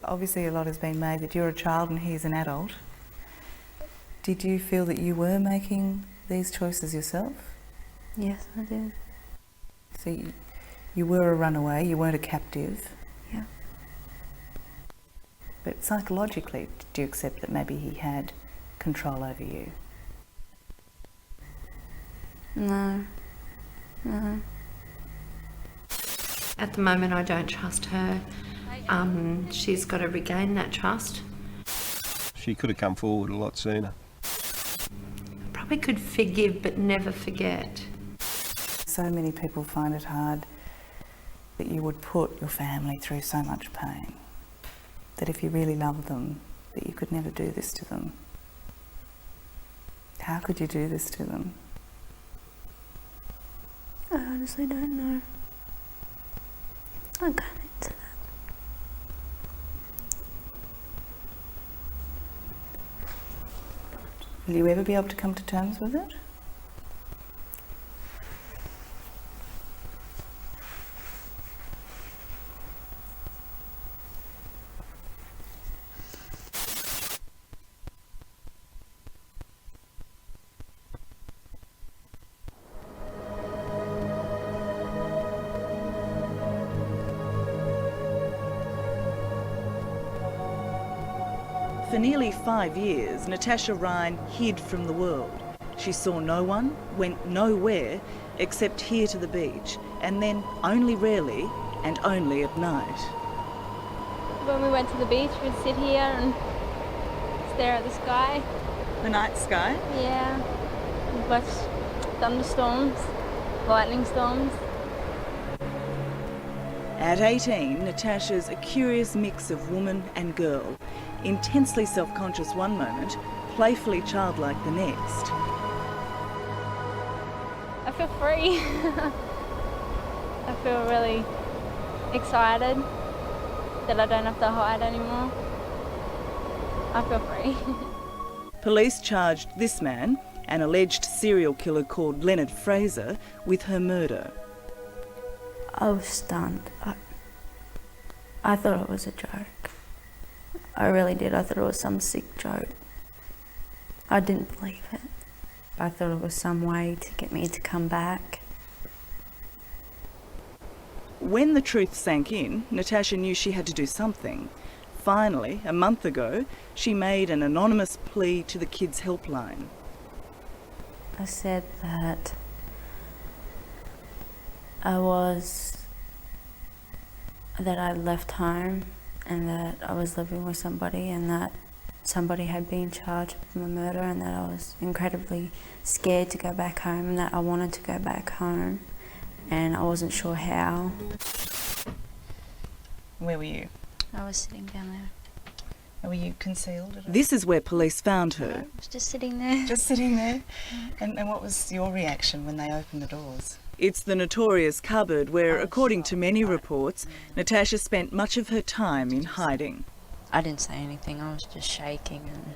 obviously a lot has been made that you're a child and he's an adult. Did you feel that you were making these choices yourself? Yes, I did. So you were a runaway, you weren't a captive. Yeah. But psychologically, did you accept that maybe he had control over you? No. No. At the moment, I don't trust her. She's got to regain that trust. She could have come forward a lot sooner. Probably could forgive but never forget. So many people find it hard that you would put your family through so much pain, that if you really loved them, that you could never do this to them. How could you do this to them? I honestly don't know. I can't answer that. Will you ever be able to come to terms with it? For nearly 5 years, Natasha Ryan hid from the world. She saw no one, went nowhere, except here to the beach, and then only rarely and only at night. When we went to the beach, we'd sit here and stare at the sky. The night sky? Yeah, we'd watch thunderstorms, lightning storms. At 18, Natasha's a curious mix of woman and girl, intensely self-conscious one moment, playfully childlike the next. I feel free. I feel really excited that I don't have to hide anymore. I feel free. Police charged this man, an alleged serial killer called Leonard Fraser, with her murder. I was stunned. I thought it was a joke. I really did. I thought it was some sick joke. I didn't believe it. I thought it was some way to get me to come back. When the truth sank in, Natasha knew she had to do something. Finally, a month ago, she made an anonymous plea to the kids' helpline. I said that I left home and that I was living with somebody and that somebody had been charged with my murder and that I was incredibly scared to go back home and that I wanted to go back home and I wasn't sure how. Where were you? I was sitting down there. Were you concealed? This is where police found her. I was just sitting there. Just sitting there? And what was your reaction when they opened the doors? It's the notorious cupboard where, according to many reports, Natasha spent much of her time in hiding. I didn't say anything, I was just shaking and...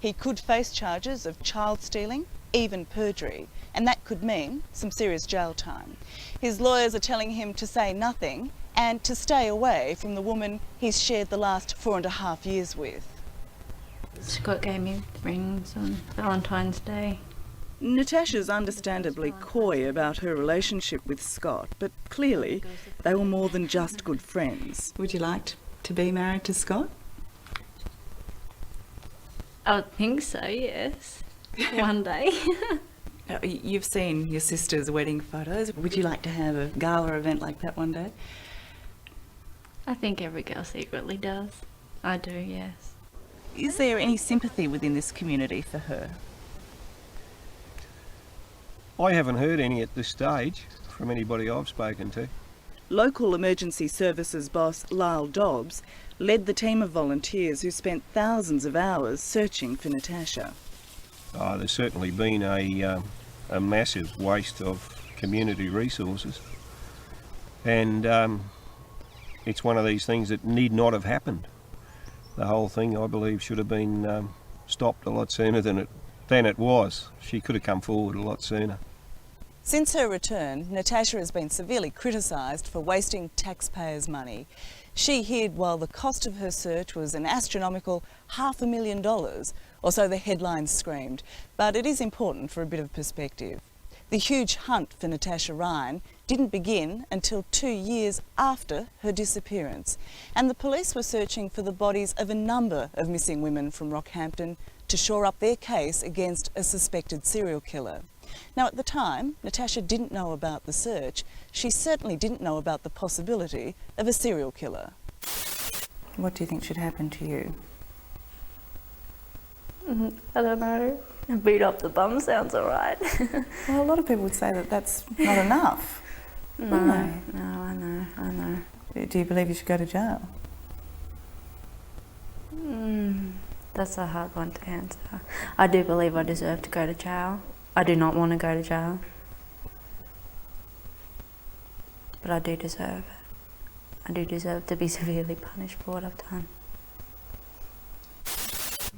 He could face charges of child stealing, even perjury, and that could mean some serious jail time. His lawyers are telling him to say nothing and to stay away from the woman he's shared the last 4.5 years with. Scott gave me rings on Valentine's Day. Natasha's understandably coy about her relationship with Scott, but clearly they were more than just good friends. Would you like to be married to Scott? I would think so, yes. One day. You've seen your sister's wedding photos. Would you like to have a gala event like that one day? I think every girl secretly does. I do, yes. Is there any sympathy within this community for her? I haven't heard any at this stage from anybody I've spoken to. Local emergency services boss Lyle Dobbs led the team of volunteers who spent thousands of hours searching for Natasha. There's certainly been a massive waste of community resources, and it's one of these things that need not have happened. The whole thing, I believe, should have been stopped a lot sooner than than it was. She could have come forward a lot sooner. Since her return, Natasha has been severely criticised for wasting taxpayers' money. She hid while the cost of her search was an astronomical $500,000, or so the headlines screamed. But it is important for a bit of perspective. The huge hunt for Natasha Ryan didn't begin until 2 years after her disappearance, and the police were searching for the bodies of a number of missing women from Rockhampton to shore up their case against a suspected serial killer. Now, at the time, Natasha didn't know about the search. She certainly didn't know about the possibility of a serial killer. What do you think should happen to you? I don't know. Beat up the bum sounds alright. Well, a lot of people would say that that's not enough. No, wouldn't they? no, I know. Do you believe you should go to jail? That's a hard one to answer. I do believe I deserve to go to jail. I do not want to go to jail. But I do deserve it. I do deserve to be severely punished for what I've done.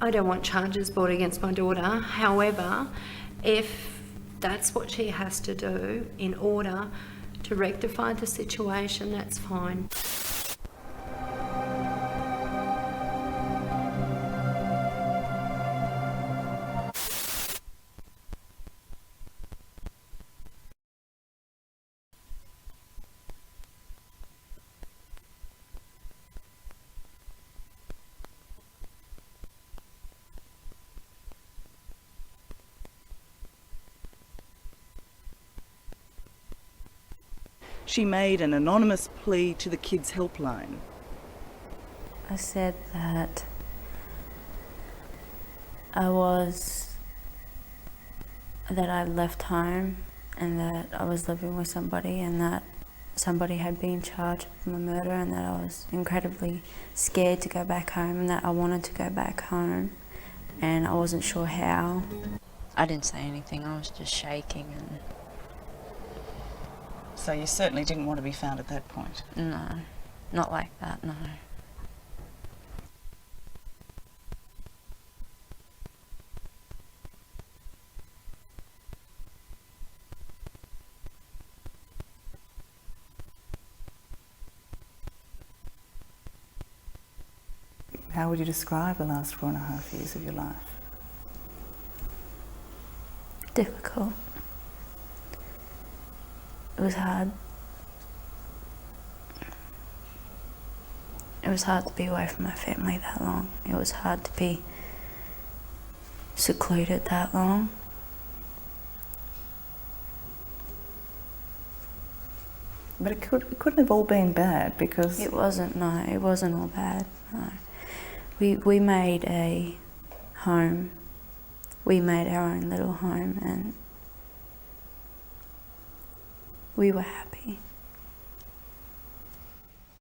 I don't want charges brought against my daughter. However, if that's what she has to do in order to rectify the situation, that's fine. She made an anonymous plea to the Kids Helpline. I said that I left home and that I was living with somebody and that somebody had been charged with my murder and that I was incredibly scared to go back home and that I wanted to go back home and I wasn't sure how. I didn't say anything, I was just shaking and So you certainly didn't want to be found at that point? no, not like that, no. How would you describe the last 4.5 years of your life? Difficult. It was hard. It was hard to be away from my family that long. It was hard to be secluded that long. But it couldn't have all been bad because... It wasn't all bad, no. We made a home. We made our own little home and we were happy.